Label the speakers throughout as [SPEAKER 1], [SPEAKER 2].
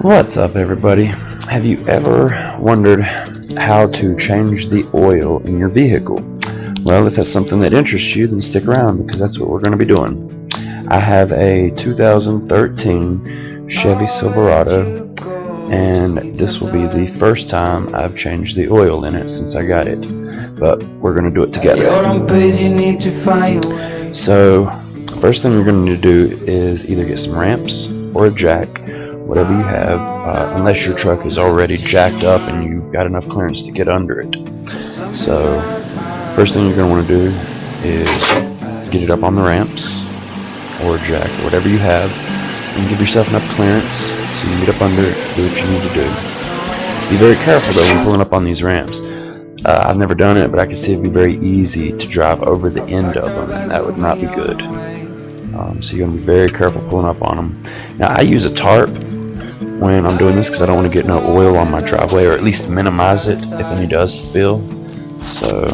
[SPEAKER 1] What's up, everybody? Have you ever wondered how to change the oil in your vehicle? Well, if that's something that interests you, then stick around because that's what we're going to be doing. I have a 2013 Chevy Silverado, and this will be the first time I've changed the oil in it since I got it. But we're going to do it together. So, first thing you're going to do is either get some ramps or a jack, whatever you have, unless your truck is already jacked up and you've got enough clearance to get under it. So first thing you're going to want to do is get it up on the ramps or jack or whatever you have, and give yourself enough clearance so you can get up under it, do what you need to do. Be very careful though when pulling up on these ramps. I've never done it, but I can see it'd be very easy to drive over the end of them, and that would not be good. So you're going to be very careful pulling up on them. Now I use a tarp when I'm doing this because I don't want to get no oil on my driveway, or at least minimize it if any does spill. So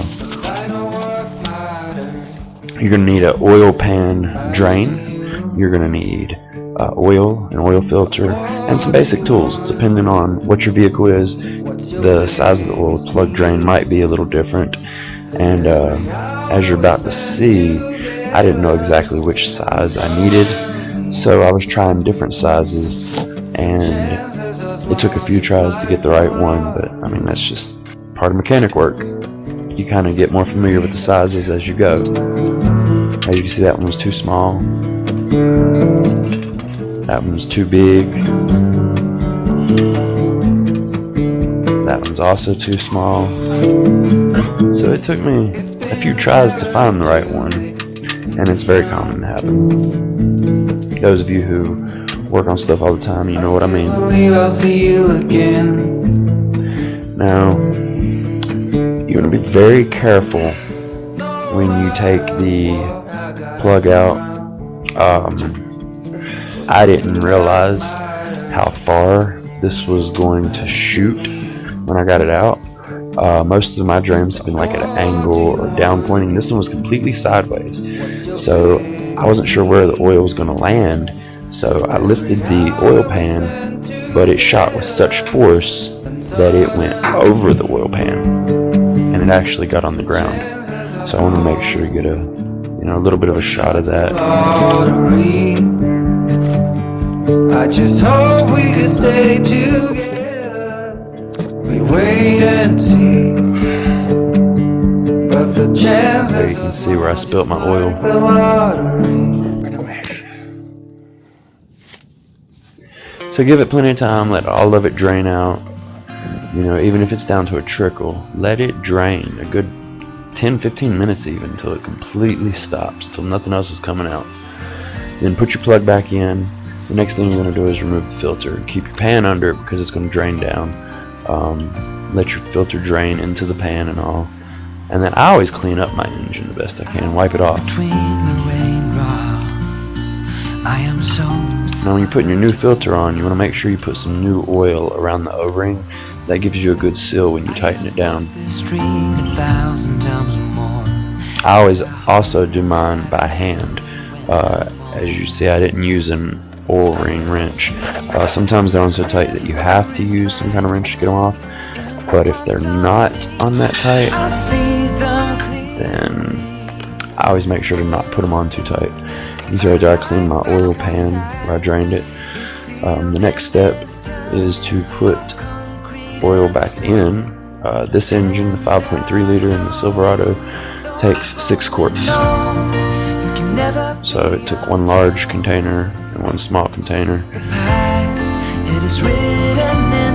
[SPEAKER 1] you're going to need an oil pan drain. You're going to need oil, an oil filter, and some basic tools. Depending on what your vehicle is, the size of the oil plug drain might be a little different. And as you're about to see, I didn't know exactly which size I needed, so I was trying different sizes, and it took a few tries to get the right one. But I mean, that's just part of mechanic work. You kind of get more familiar with the sizes as you go. As you can see, that one was too small, that one's too big, that one's also too small. So it took me a few tries to find the right one, and it's very common to happen. Those of you who work on stuff all the time, you know what I mean. Now, you want to be very careful when you take the plug out. I didn't realize how far this was going to shoot when I got it out. Most of my drains have been like at an angle or down pointing. This one was completely sideways, so I wasn't sure where the oil was going to land. So I lifted the oil pan, but it shot with such force that it went over the oil pan, and it actually got on the ground. So I want to make sure you get a little bit of a shot of that. I just hope we could stay together. We wait and see, but the chance. There you can see where I spilt my oil. So give it plenty of time, let all of it drain out. Even if it's down to a trickle, let it drain a good 10-15 minutes even, until it completely stops, till nothing else is coming out. Then put your plug back in. The next thing you're going to do is remove the filter. Keep your pan under it because it's going to drain down. Let your filter drain into the pan and all. And then I always clean up my engine the best I can, wipe it off. Now when you're putting your new filter on, you want to make sure you put some new oil around the O-ring. That gives you a good seal when you tighten it down. I always also do mine by hand. As you see, I didn't use an oil ring wrench. Sometimes they're on so tight that you have to use some kind of wrench to get them off. But if they're not on that tight, then I always make sure to not put them on too tight. You see right there, I cleaned my oil pan where I drained it. The next step is to put oil back in. This engine, the 5.3 liter in the Silverado, takes 6 quarts. So it took one large container and one small container.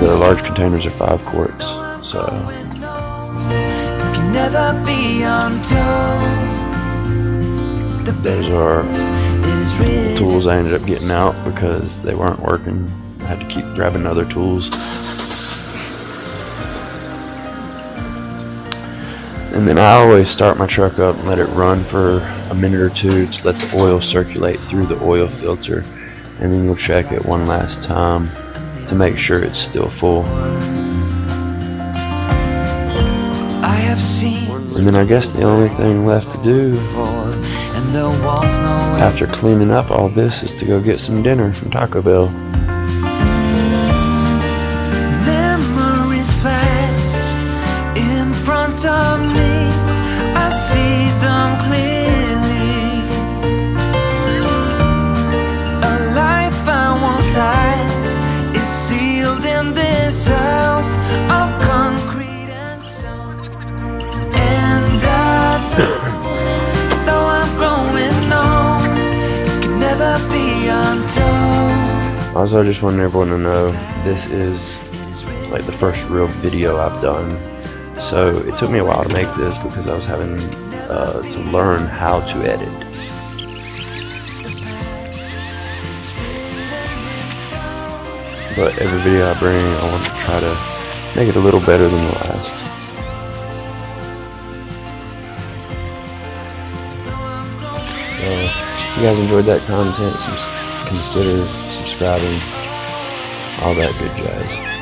[SPEAKER 1] The large containers are 5 quarts. So those are the tools I ended up getting out because they weren't working. I had to keep grabbing other tools. And then I always start my truck up and let it run for a minute or two to let the oil circulate through the oil filter, and then you'll check it one last time to make sure it's still full. And then I guess the only thing left to do After cleaning up all this is to go get some dinner from Taco Bell.
[SPEAKER 2] Memories flash in front of me, I see them clearly. A life I once had is sealed in this house of concrete and stone. And though I'm growing old, it can never be untold.
[SPEAKER 1] Also, I just want everyone to know this is like the first real video I've done. So it took me a while to make this because I was having to learn how to edit. But every video I bring, I want to try to make it a little better than the last. So if you guys enjoyed that content, consider subscribing, all that good jazz.